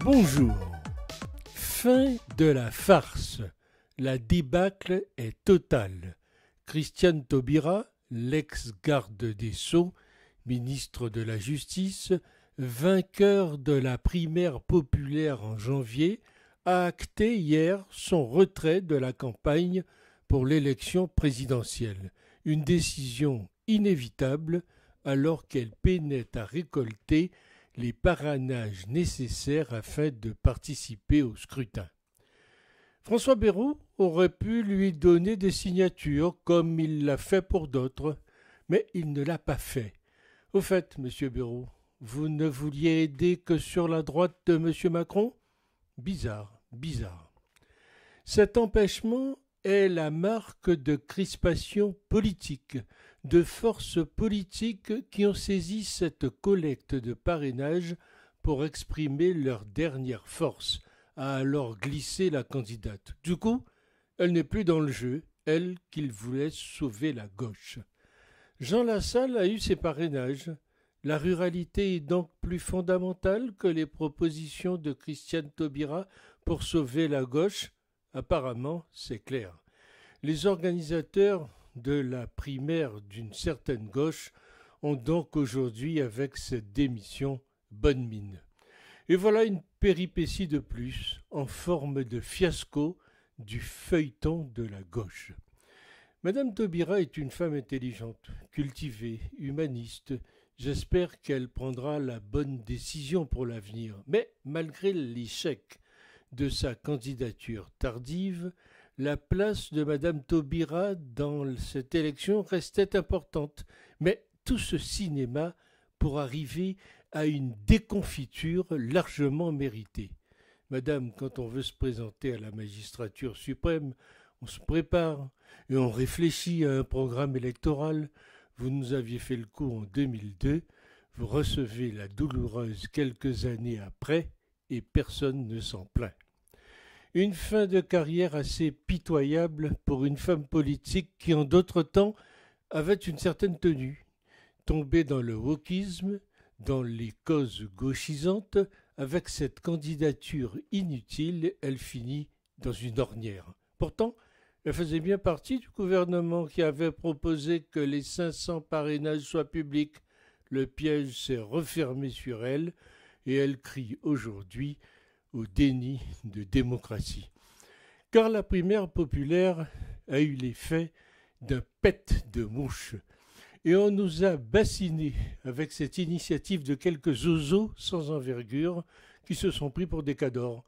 Bonjour. Fin de la farce. La débâcle est totale. Christiane Taubira, l'ex-garde des Sceaux, ministre de la Justice, vainqueur de la primaire populaire en janvier, a acté hier son retrait de la campagne pour l'élection présidentielle. Une décision inévitable alors qu'elle peinait à récolter les parrainages nécessaires afin de participer au scrutin. François Bayrou aurait pu lui donner des signatures comme il l'a fait pour d'autres, mais il ne l'a pas fait. Au fait, monsieur Bayrou, vous ne vouliez aider que sur la droite de monsieur Macron ? Bizarre. Cet empêchement est la marque de crispation politique, de forces politiques qui ont saisi cette collecte de parrainage pour exprimer leur dernière force, a alors glissé la candidate. Du coup, elle n'est plus dans le jeu, elle qu'il voulait sauver la gauche. Jean Lassalle a eu ses parrainages. La ruralité est donc plus fondamentale que les propositions de Christiane Taubira pour sauver la gauche ? Apparemment, c'est clair. Les organisateurs de la primaire d'une certaine gauche ont donc aujourd'hui, avec cette démission, bonne mine. Et voilà une péripétie de plus, en forme de fiasco du feuilleton de la gauche. Madame Taubira est une femme intelligente, cultivée, humaniste. J'espère qu'elle prendra la bonne décision pour l'avenir. Mais malgré l'échec de sa candidature tardive, la place de Madame Taubira dans cette élection restait importante. Mais tout ce cinéma pour arriver à une déconfiture largement méritée. Madame, quand on veut se présenter à la magistrature suprême, on se prépare et on réfléchit à un programme électoral. Vous nous aviez fait le coup en 2002, vous recevez la douloureuse quelques années après et personne ne s'en plaint. Une fin de carrière assez pitoyable pour une femme politique qui, en d'autres temps, avait une certaine tenue. Tombée dans le wokisme, dans les causes gauchisantes, avec cette candidature inutile, elle finit dans une ornière. Pourtant, elle faisait bien partie du gouvernement qui avait proposé que les 500 parrainages soient publics. Le piège s'est refermé sur elle et elle crie aujourd'hui au déni de démocratie. Car la primaire populaire a eu l'effet d'un pet de mouche. Et on nous a bassinés avec cette initiative de quelques zozos sans envergure qui se sont pris pour des cadors.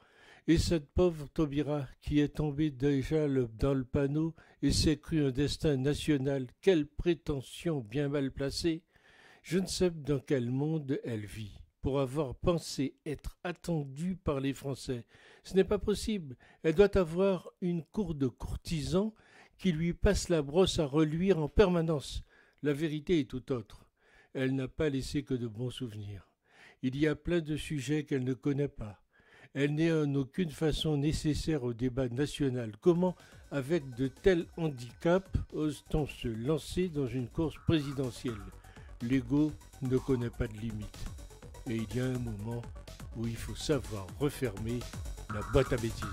Et cette pauvre Taubira qui est tombée déjà dans le panneau et s'est cru un destin national, quelle prétention bien mal placée. Je ne sais dans quel monde elle vit pour avoir pensé être attendue par les Français. Ce n'est pas possible. Elle doit avoir une cour de courtisans qui lui passe la brosse à reluire en permanence. La vérité est tout autre. Elle n'a pas laissé que de bons souvenirs. Il y a plein de sujets qu'elle ne connaît pas. Elle n'est en aucune façon nécessaire au débat national. Comment, avec de tels handicaps, ose-t-on se lancer dans une course présidentielle ? L'ego ne connaît pas de limite. Et il y a un moment où il faut savoir refermer la boîte à bêtises.